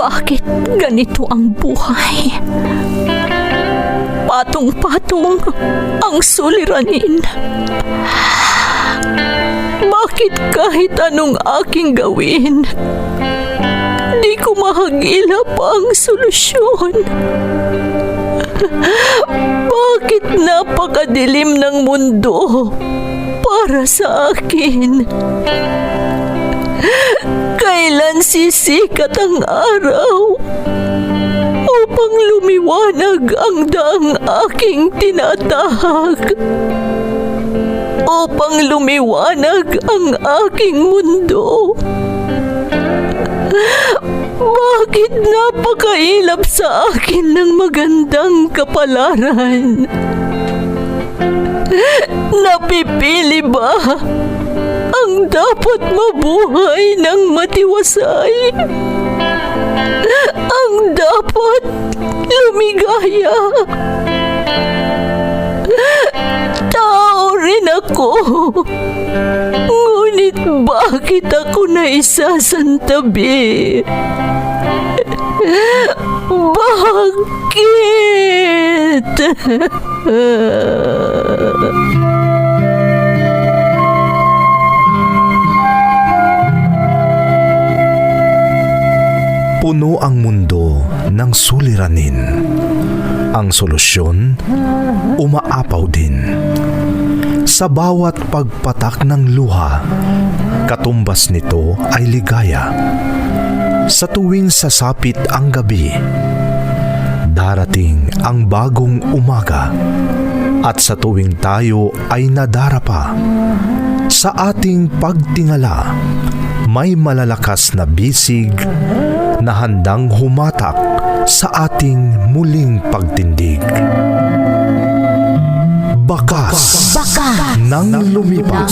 Bakit ganito ang buhay? Patong-patong ang suliranin. Bakit kahit anong aking gawin, di ko mahagilap ang solusyon? Bakit napakadilim ng mundo para sa akin? Kailan sisikat ang araw upang lumiwanag ang daang aking tinatahak? Upang lumiwanag ang aking mundo? Bakit napakailap sa akin ng magandang kapalaran? Napipili ba ang dapat mabuhay ng matiwasay? Ang dapat lumigaya? Tao rin ako. Ngunit bakit ako naisasantabi? Bakit? Puno ang mundo ng suliranin. Ang solusyon, umaapaw din. Sa bawat pagpatak ng luha, katumbas nito ay ligaya. Sa tuwing sasapit ang gabi, darating ang bagong umaga. At sa tuwing tayo ay nadarapa, sa ating pagtingala, may malalakas na bisig na handang humatak sa ating muling pagtindig. Bakas ng lumipas.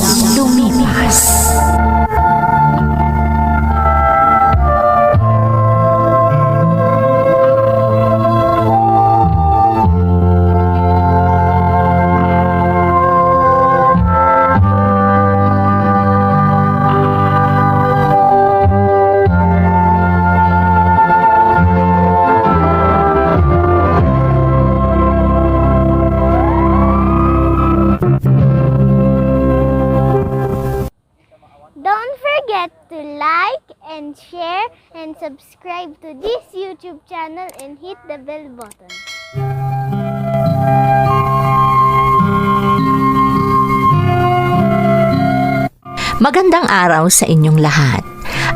Don't forget to like and share and subscribe to this YouTube channel and hit the bell button. Magandang araw sa inyong lahat.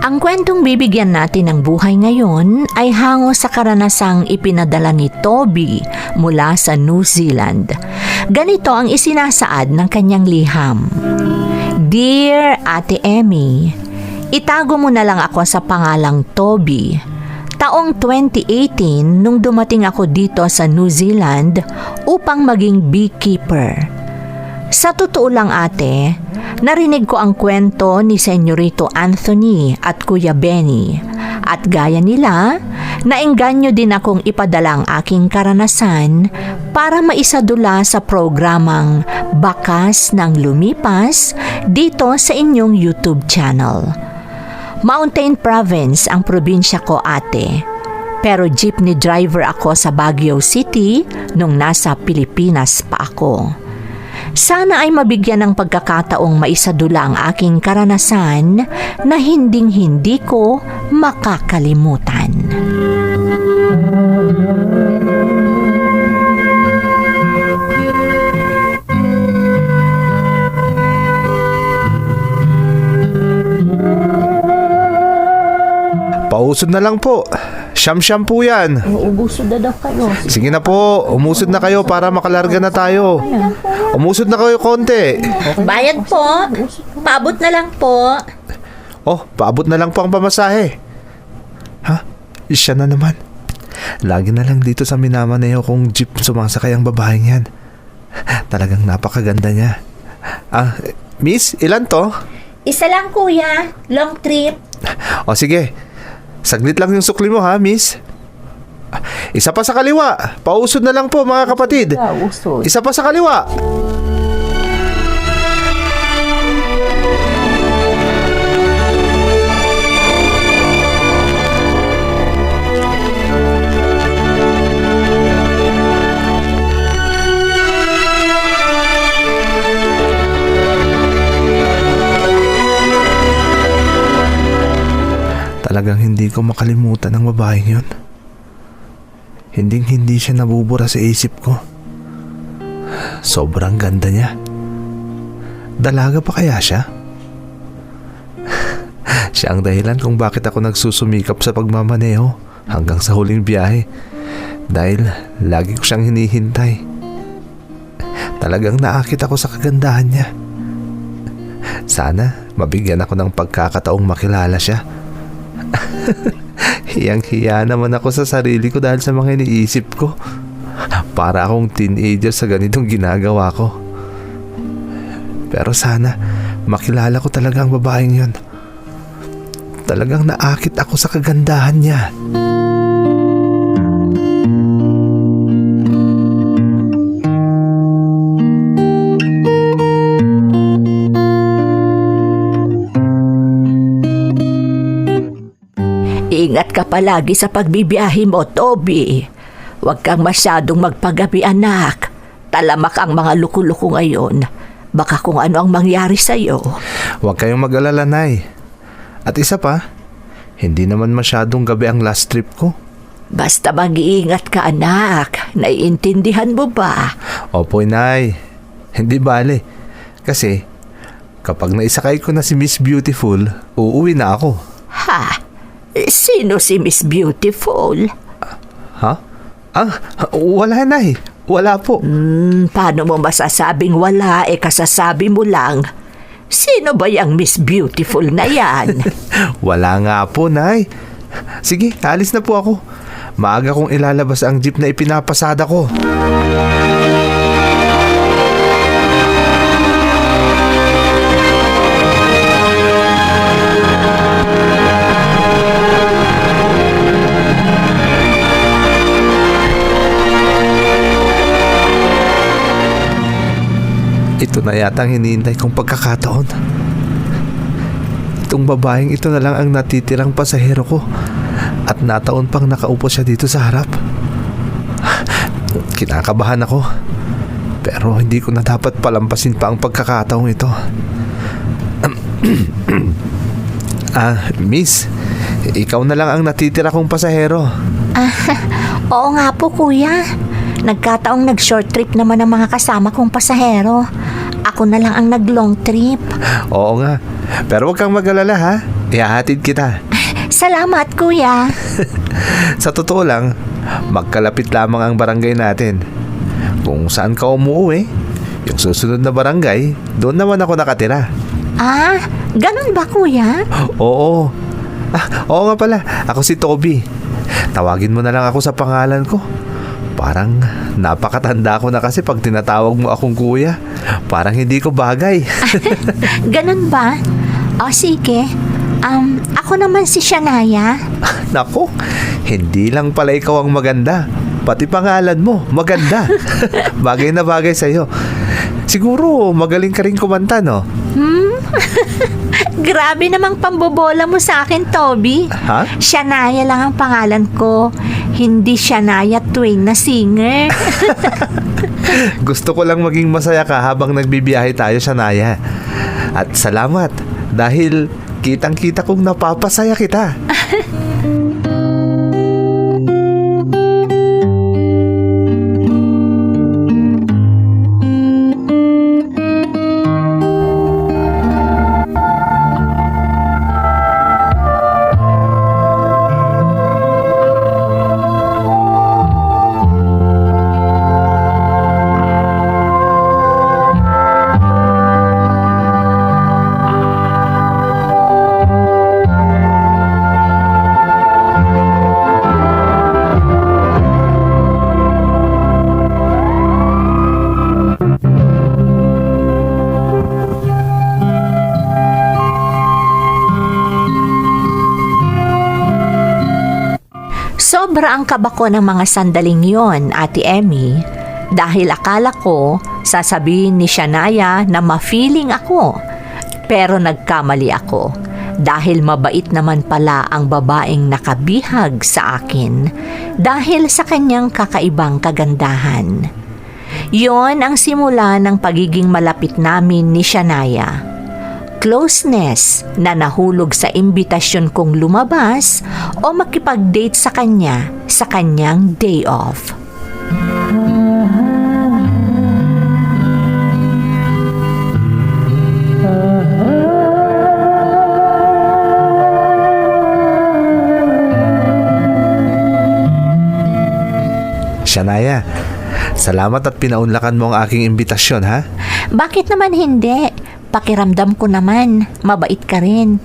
Ang kwentong bibigyan natin ng buhay ngayon ay hango sa karanasang ipinadala ni Toby mula sa New Zealand. Ganito ang isinasaad ng kanyang liham. Dear Ate Emmy, itago mo na lang ako sa pangalang Toby. Taong 2018 nung dumating ako dito sa New Zealand upang maging beekeeper. Sa totoo lang ate, narinig ko ang kwento ni Senyorito Anthony at Kuya Benny at gaya nila, naengganyo din akong ipadala ang aking karanasan para maisadula sa programang Bakas ng Lumipas dito sa inyong YouTube channel. Mountain Province ang probinsya ko ate, pero jeepney driver ako sa Baguio City nung nasa Pilipinas pa ako. Sana ay mabigyan ng pagkakataong maisadula ang aking karanasan na hinding-hindi ko makakalimutan. Pausod na lang po. Siyam-siyam po yan. Uubusod na daw kayo. Sige na po, umusod na kayo para makalarga na tayo. Umusod na kayo konti. Bayad po. Paabot na lang po. Oh, paabot na lang po ang pamasahe. Ha? Siya na naman. Lagi na lang dito sa Minamaneo kung jeep sumasakay ang babaeng yan. Talagang napakaganda niya. Miss, ilan to? Isa lang kuya. Long trip. O sige, saglit lang yung sukli mo ha, miss. Isa pa sa kaliwa. Pausod na lang po mga kapatid. Isa pa sa kaliwa. Talagang hindi ko makalimutan ang babaeng yun. Hindi siya nabubura sa isip ko. Sobrang ganda niya. Dalaga pa kaya siya? Siya ang dahilan kung bakit ako nagsusumikap sa pagmamaneho hanggang sa huling biyahe. Dahil lagi ko siyang hinihintay. Talagang naakit ako sa kagandahan niya. Sana mabigyan ako ng pagkakataong makilala siya. Hiyang-hiya naman ako sa sarili ko dahil sa mga iniisip ko. Para akong teenager sa ganitong ginagawa ko. Pero sana makilala ko talaga ang babaeng yon. Talagang naakit ako sa kagandahan niya. Ingat ka palagi sa pagbibiyahe mo, Toby. Huwag kang masyadong magpagabi, anak. Talamak ang mga luko-luko ngayon. Baka kung ano ang mangyari sa'yo. Huwag kayong mag-alala, Nay. At isa pa, hindi naman masyadong gabi ang last trip ko. Basta mag-iingat ka, anak. Naiintindihan mo ba? Opo, Nay. Hindi bale. Kasi, kapag naisakay ko na si Miss Beautiful, uuwi na ako. Ha? Sino si Miss Beautiful? Ha? Wala, Nay. Wala po. Paano mo masasabing wala? Kasasabi mo lang. Sino ba yung Miss Beautiful na yan? Wala nga po, Nay. Sige, alis na po ako. Maaga kong ilalabas ang jeep na ipinapasada ko. Ito na yata ang hinihintay kong pagkakataon. Itong babaeng ito na lang ang natitirang pasahero ko at nataon pang nakaupo siya dito sa harap. Kinakabahan ako, pero hindi ko na dapat palampasin pa ang pagkakataong ito. Miss, ikaw na lang ang natitira kong pasahero. Oo nga po, kuya. Nagkataong nag-short trip naman ang mga kasama kong pasahero. Ako na lang ang nag-long trip. Oo nga, pero huwag kang mag-alala ha. Ihahatid kita. Salamat, kuya. Sa totoo lang, magkalapit lamang ang barangay natin. Kung saan ka umuwi, yung susunod na barangay, doon naman ako nakatira. Ganun ba, kuya? Oo. Oo nga pala, ako si Toby. Tawagin mo na lang ako sa pangalan ko. Parang napakatanda ko na kasi pag tinatawag mo akong kuya. Parang hindi ko bagay. Ganun ba? O sige. Ako naman si Shania. Nako, hindi lang pala ikaw ang maganda. Pati pangalan mo, maganda. Bagay na bagay sa'yo. Siguro magaling ka rin kumanta, no? Grabe namang pambobola mo sa akin, Toby. Ha? Shania lang ang pangalan ko. Hindi Shania Twain na singer. Gusto ko lang maging masaya ka habang nagbibiyahe tayo, Shania. At salamat dahil kitang-kita kong napapasaya kita. Sobra ang kaba ko ng mga sandaling yon, Ate Emmy, dahil akala ko sasabihin ni Shania na ma-feeling ako. Pero nagkamali ako dahil mabait naman pala ang babaeng nakabihag sa akin dahil sa kanyang kakaibang kagandahan. Yon ang simula ng pagiging malapit namin ni Shania. closeness na nahulog sa imbitasyon kong lumabas o makipag-date sa kanya sa kanyang day off. Shania, salamat at pinaunlakan mo ang aking imbitasyon, ha? Bakit naman hindi? Pakiramdam ko naman, mabait ka rin.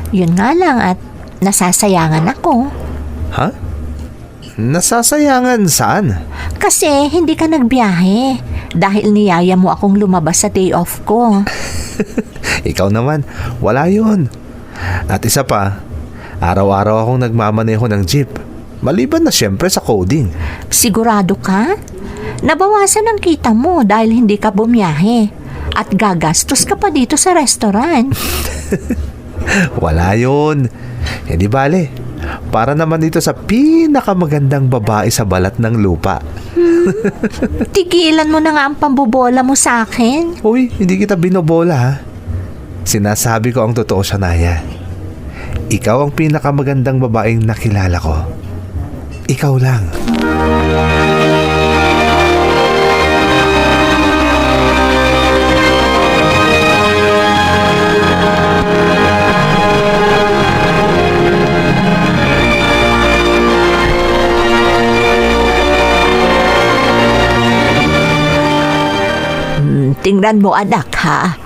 Yun nga lang at nasasayangan ako. Ha? Nasasayangan saan? Kasi hindi ka nagbiyahe dahil niyaya mo akong lumabas sa day off ko. Ikaw naman, wala yun. At isa pa, araw-araw akong nagmamaneho ng jeep. Maliban na siyempre sa coding. Sigurado ka? Nabawasan ang kita mo dahil hindi ka bumiyahe at gagastos ka pa dito sa restaurant. Wala yun. Hindi bale. Para naman dito sa pinakamagandang babae sa balat ng lupa. Tigilan mo na nga ang pambobola mo sa akin. Uy, hindi kita binobola, ha? Sinasabi ko ang totoo, Shania. Ikaw ang pinakamagandang babaeng nakilala ko. Ikaw lang. Tingnan mo anak ha.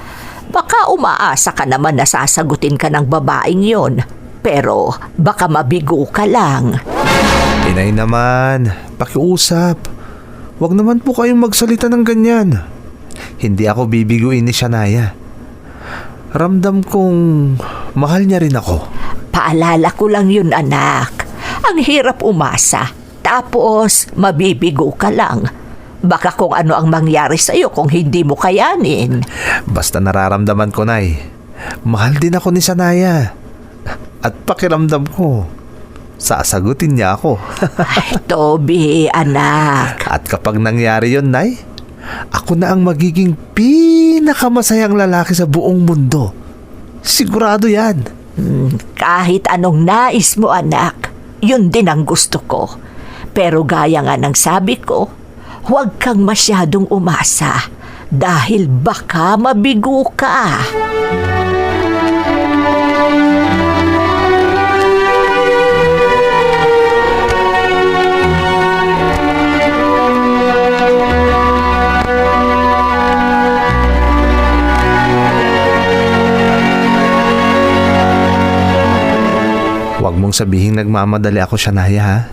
Baka umaasa ka naman na sasagutin ka ng babaeng yon. Pero baka mabigo ka lang. Inay naman, pakiusap. Huwag naman po kayong magsalita ng ganyan. Hindi ako bibiguin ni Shania. Ramdam kong mahal niya rin ako. Paalala ko lang yun anak. Ang hirap umasa. Tapos mabibigo ka lang. Baka kung ano ang mangyari sa'yo kung hindi mo kayanin. Basta nararamdaman ko, Nay. Mahal din ako ni Shania. At pakiramdam ko, sasagutin niya ako. Ay, Toby, anak. At kapag nangyari yon, Nay, ako na ang magiging pinakamasayang lalaki sa buong mundo. Sigurado yan. Kahit anong nais mo anak, yun din ang gusto ko. Pero gaya nga ng sabi ko, huwag kang masyadong umasa dahil baka mabigo ka. Huwag mong sabihin nagmamadali ako, Shania, ha?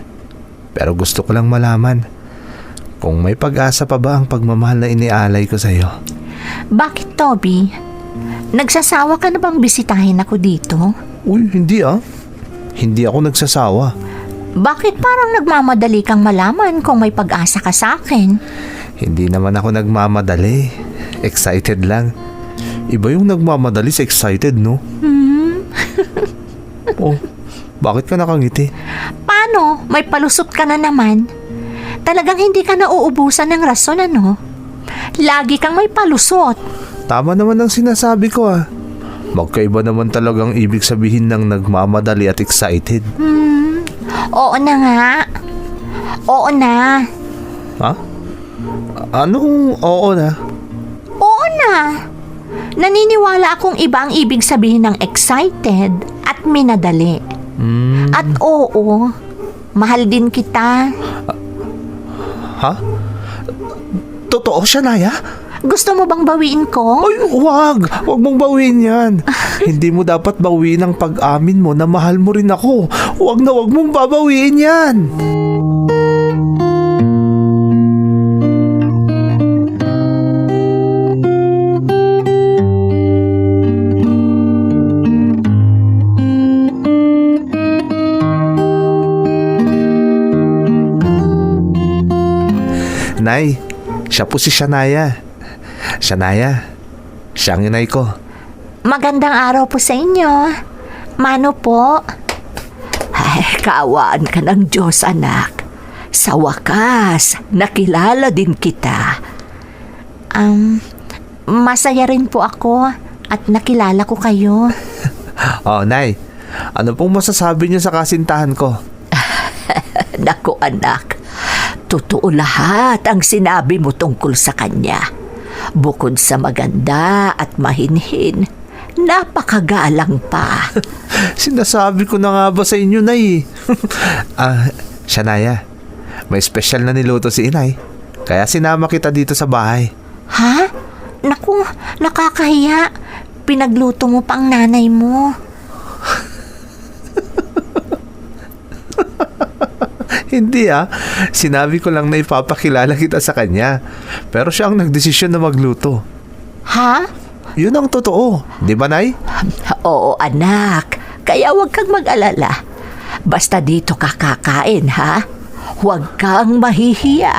Pero gusto ko lang malaman kung may pag-asa pa ba ang pagmamahal na inialay ko sa'yo. Bakit, Toby? Nagsasawa ka na bang bisitahin ako dito? Uy, hindi ah. Hindi ako nagsasawa. Bakit parang nagmamadali kang malaman kung may pag-asa ka sa akin? Hindi naman ako nagmamadali. Excited lang. Iba yung nagmamadali sa excited, no? Oh, bakit ka nakangiti? Paano? May palusot ka na naman. Talagang hindi ka nauubusan ng rason, ano? Lagi kang may palusot. Tama naman ang sinasabi ko ah. Magkaiba naman talagang ibig sabihin ng nagmamadali at excited. Oo na nga. Oo na. Ha? Anong oo na? Oo na. Naniniwala akong iba ang ibig sabihin ng excited at minadali. At oo, mahal din kita. Ha? Totoo, Shania? Gusto mo bang bawiin ko? Ay, wag! Wag mong bawiin yan. Hindi mo dapat bawiin ang pag-amin mo na mahal mo rin ako. Wag na wag mong babawiin yan. Nay, siya po si Shania. Shania, siya ang inay ko. Magandang araw po sa inyo. Mano po? Ay, kaawaan ka ng Diyos, anak. Sa wakas, nakilala din kita. Masaya rin po ako at nakilala ko kayo. Oh, Nay, ano pong masasabi niyo sa kasintahan ko? Naku anak, totoo lahat ang sinabi mo tungkol sa kanya. Bukod sa maganda at mahinhin, napakagalang pa. Sinasabi ko na nga ba sa inyo, Nay? Shanaya, may special na niluto si Inay. Kaya sinama kita dito sa bahay. Ha? Naku, nakakahiya. Pinagluto mo pa ang nanay mo. Hindi sinabi ko lang na ipapakilala kita sa kanya. Pero siya ang nagdesisyon na magluto. Ha? Yun ang totoo, di ba, Nay? Oo anak, kaya huwag kang mag-alala. Basta dito ka kakain ha? Huwag kang mahihiya.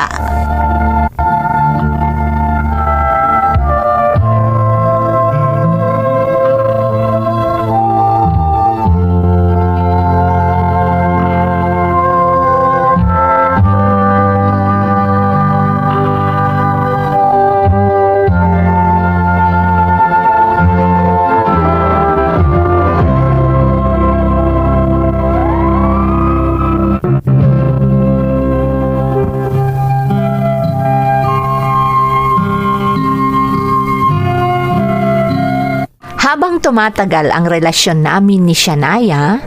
Habang tumatagal ang relasyon namin ni Shanaya,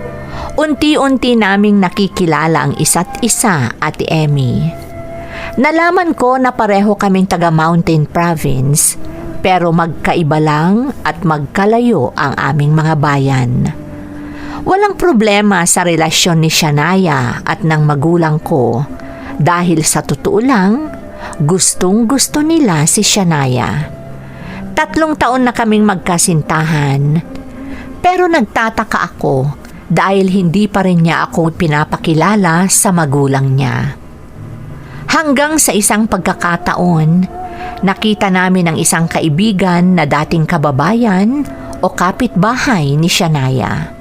unti-unti naming nakikilala ang isa't isa, Ate Emmy. Nalaman ko na pareho kaming taga Mountain Province, pero magkaiba lang at magkalayo ang aming mga bayan. Walang problema sa relasyon ni Shanaya at ng magulang ko dahil sa totoo lang, gustong-gusto nila si Shanaya. 3 taon na kaming magkasintahan. Pero nagtataka ako dahil hindi pa rin niya ako pinapakilala sa magulang niya. Hanggang sa isang pagkakataon, nakita namin ang isang kaibigan na dating kababayan o kapitbahay ni Shanaya.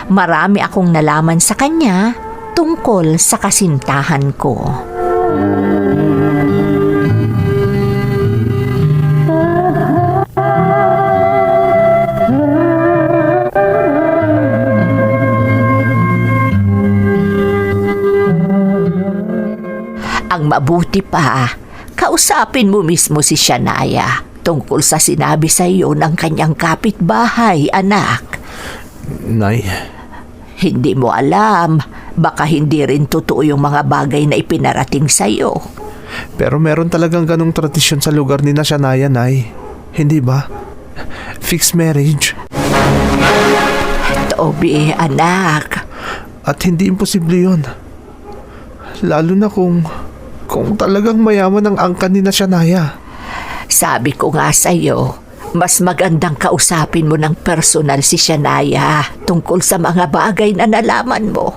Marami akong nalaman sa kanya tungkol sa kasintahan ko. Ang mabuti pa, kausapin mo mismo si Shanaya tungkol sa sinabi sa iyo ng kanyang kapitbahay, anak. Nay, Hindi mo alam, baka hindi rin totoo yung mga bagay na ipinarating sa iyo. pero meron talagang ganong tradisyon sa lugar ni na Shanaya, Nay. Hindi ba? Fixed marriage. Toby, anak. At hindi imposible yun. Lalo na kung talagang mayaman ang angkan ni na Shanaya. Sabi ko nga sa iyo, mas magandang kausapin mo ng personal si Shanaya tungkol sa mga bagay na nalaman mo.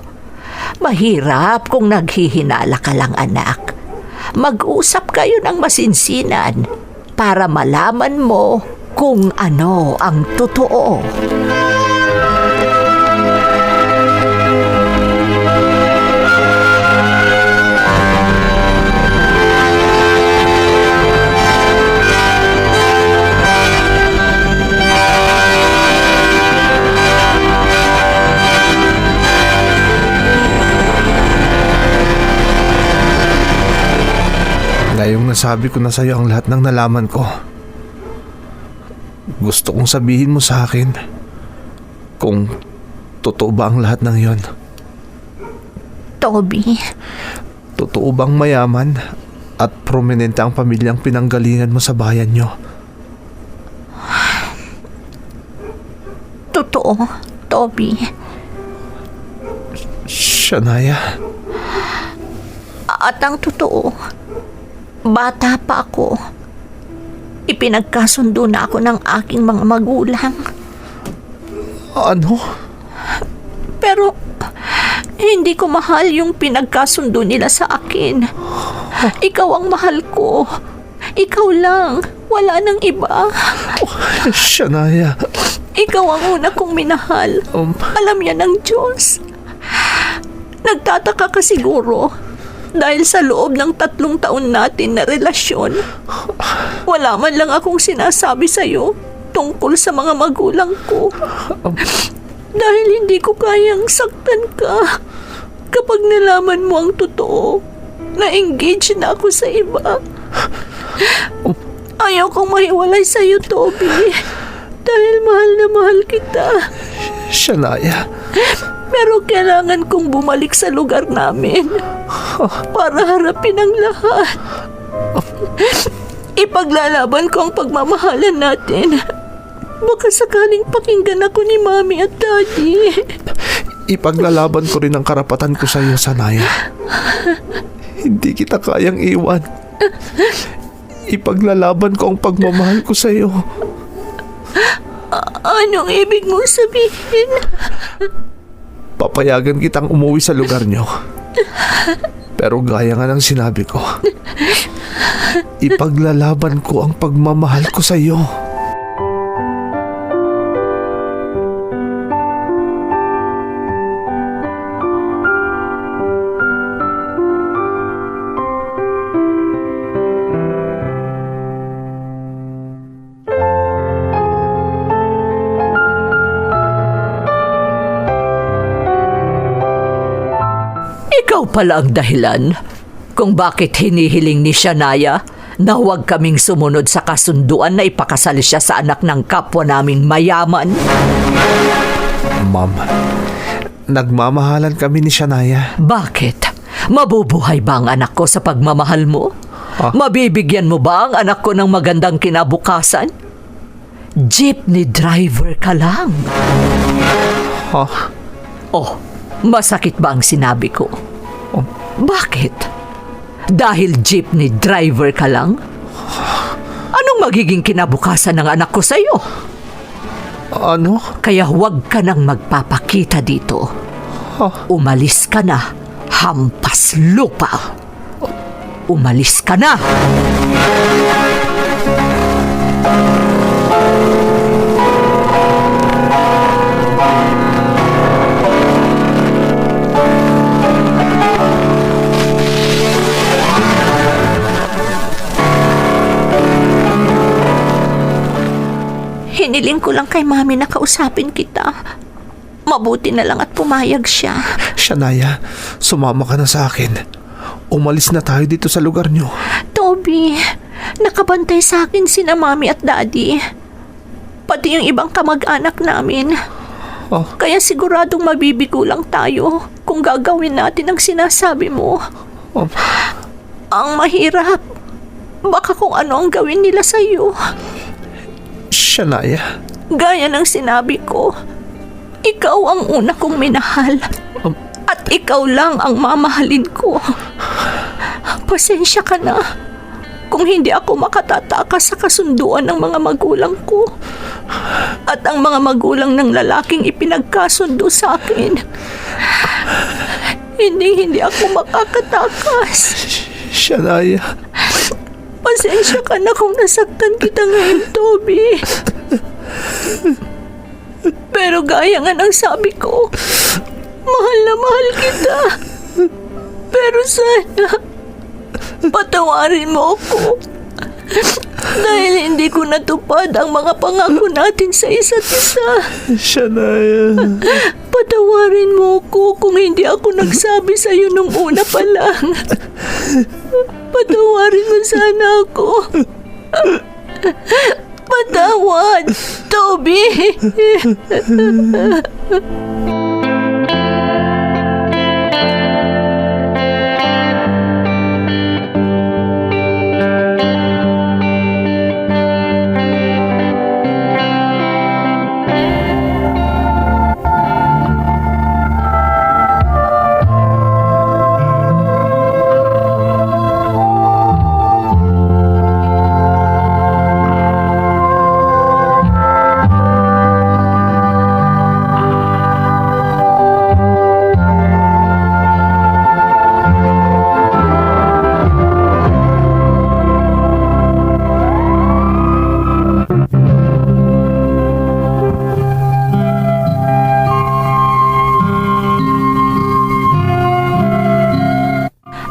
Mahirap kung naghihinala ka lang, anak. Mag-usap kayo ng masinsinan para malaman mo kung ano ang totoo. Ngayong nasabi ko na sa'yo ang lahat ng nalaman ko, gusto kong sabihin mo sa akin kung totoo ba ang lahat ng yon. Toby, Totoo bang mayaman at prominente ang pamilyang pinanggalingan mo sa bayan nyo? totoo, Toby. Shanaya, At ang totoo, bata pa ako. Ipinagkasundo na ako ng aking mga magulang. ano? Pero hindi ko mahal yung pinagkasundo nila sa akin. Ikaw ang mahal ko. Ikaw lang. Wala nang iba. Shanaya, Ikaw ang una kong minahal. Alam yan ng Diyos. Nagtataka ka siguro dahil sa loob ng 3 taon natin na relasyon, wala man lang akong sinasabi sa'yo tungkol sa mga magulang ko. Dahil hindi ko kayang saktan ka. Kapag nalaman mo ang totoo, na-engage na ako sa iba. Ayaw kong mahiwalay sa'yo, Toby. Dahil mahal na mahal kita. Shania, Pero kailangan kong bumalik sa lugar namin para harapin ang lahat. Ipaglalaban ko ang pagmamahalan natin. Baka sakaling pakinggan ako ni Mami at Daddy. ipaglalaban ko rin ang karapatan ko sa iyo, Sanaya. Hindi kita kayang iwan. Ipaglalaban ko ang pagmamahal ko sa iyo. Anong ibig mong sabihin? Papayagan kitang umuwi sa lugar niyo. Pero gaya nga ng sinabi ko, ipaglalaban ko ang pagmamahal ko sa iyo. Ikaw pala ang dahilan kung bakit hinihiling ni Shania na huwag kaming sumunod sa kasunduan na ipakasal siya sa anak ng kapwa naming mayaman. Ma'am, nagmamahalan kami ni Shania. Bakit? Mabubuhay ba ang anak ko sa pagmamahal mo? Mabibigyan mo ba ang anak ko ng magandang kinabukasan? Jeepney driver ka lang. Ha? Oh, masakit ba ang sinabi ko? Bakit? Dahil jeepney driver ka lang? Anong magiging kinabukasan ng anak ko sa'yo? Ano? Kaya huwag ka nang magpapakita dito. Umalis ka na, hampas lupa. Umalis ka na! Hiniling ko lang kay Mami na kausapin kita. Mabuti na lang at pumayag siya. Shania, sumama ka na sa akin. Umalis na tayo dito sa lugar niyo. Toby, nakabantay sa akin sina Mami at Daddy. Pati yung ibang kamag-anak namin. Kaya siguradong mabibigo lang tayo kung gagawin natin ang sinasabi mo. Ang mahirap, baka kung ano ang gawin nila sa'yo. Shania. Gaya ng sinabi ko, ikaw ang una kong minahal. At ikaw lang ang mamahalin ko. Pasensya ka na kung hindi ako makatatakas sa kasunduan ng mga magulang ko at ang mga magulang ng lalaking ipinagkasundo sa akin. Hindi ako makakatakas. Shania. Pasensya ka na kung nasaktan kita ngayon, Toby. Pero gaya nga ng sabi ko, mahal na mahal kita. Pero sana, patawarin mo ako. Dahil hindi ko natupad ang mga pangako natin sa isa't isa. Shania. Patawarin mo ako kung hindi ako nagsabi sa'yo nung una pa lang. Patawarin mo sana ako. Patawad, Toby.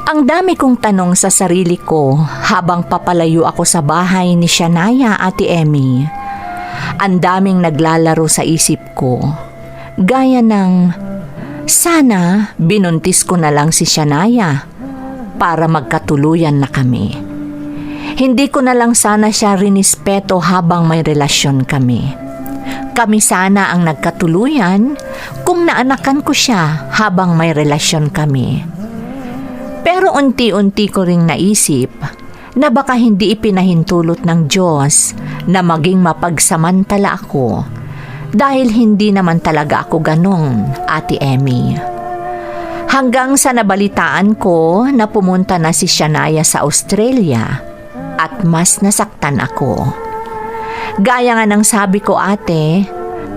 Ang dami kong tanong sa sarili ko habang papalayo ako sa bahay ni Shania at Emmy. Ang daming naglalaro sa isip ko. Gaya ng, sana binuntis ko na lang si Shania para magkatuluyan na kami. Hindi ko na lang sana siya rinispeto habang may relasyon kami. Kami sana ang nagkatuluyan kung naanakan ko siya habang may relasyon kami. Pero unti-unti ko ring naisip na baka hindi ipinahintulot ng Diyos na maging mapagsamantala ako dahil hindi naman talaga ako ganun, Ate Emmy. Hanggang sa nabalitaan ko na pumunta na si Shania sa Australia at mas nasaktan ako. Gaya nga ng sabi ko, ate,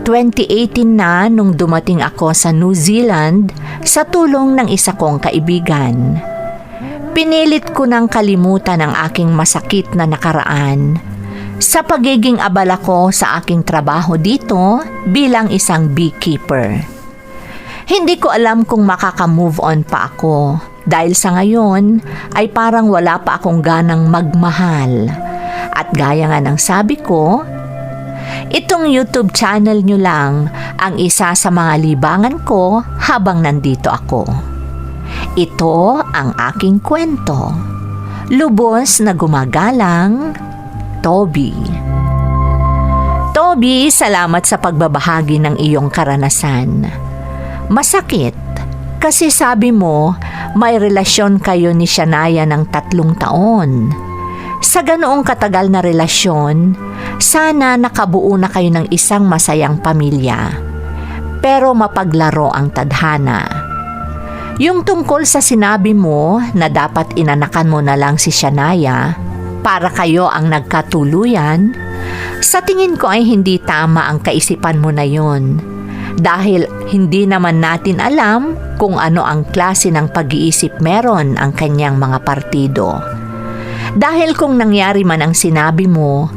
2018 na nung dumating ako sa New Zealand sa tulong ng isa kong kaibigan. Pinilit ko nang kalimutan ang aking masakit na nakaraan sa pagiging abala ko sa aking trabaho dito bilang isang beekeeper. Hindi ko alam kung makaka-move on pa ako dahil sa ngayon ay parang wala pa akong ganang magmahal. At gaya nga ng sabi ko, itong YouTube channel nyo lang ang isa sa mga libangan ko habang nandito ako. Ito ang aking kwento. Lubos na gumagalang, Toby. Toby, salamat sa pagbabahagi ng iyong karanasan. Masakit kasi sabi mo may relasyon kayo ni Shania ng 3 taon. Sa ganoong katagal na relasyon, sana nakabuo na kayo ng isang masayang pamilya. Pero mapaglaro ang tadhana. Yung tungkol sa sinabi mo na dapat inanakan mo na lang si Shania para kayo ang nagkatuluyan, sa tingin ko ay hindi tama ang kaisipan mo na yun. Dahil hindi naman natin alam kung ano ang klase ng pag-iisip meron ang kanyang mga partido. Dahil kung nangyari man ang sinabi mo,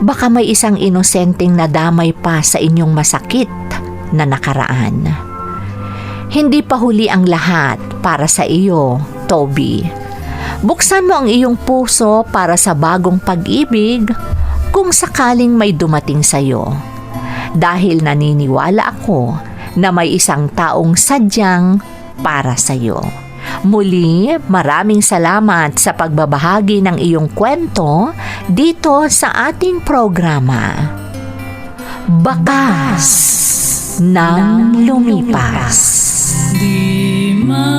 baka may isang inosenteng nadamay pa sa inyong masakit na nakaraan. Hindi pa huli ang lahat para sa iyo, Toby. Buksan mo ang iyong puso para sa bagong pag-ibig kung sakaling may dumating sa iyo. Dahil naniniwala ako na may isang taong sadyang para sa iyo. Muli, maraming salamat sa pagbabahagi ng iyong kwento dito sa ating programa. Bakas ng Lumipas. Di mabubura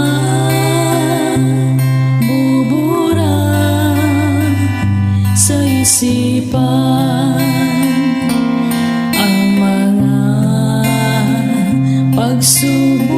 sa isipan ang mga pagsubok.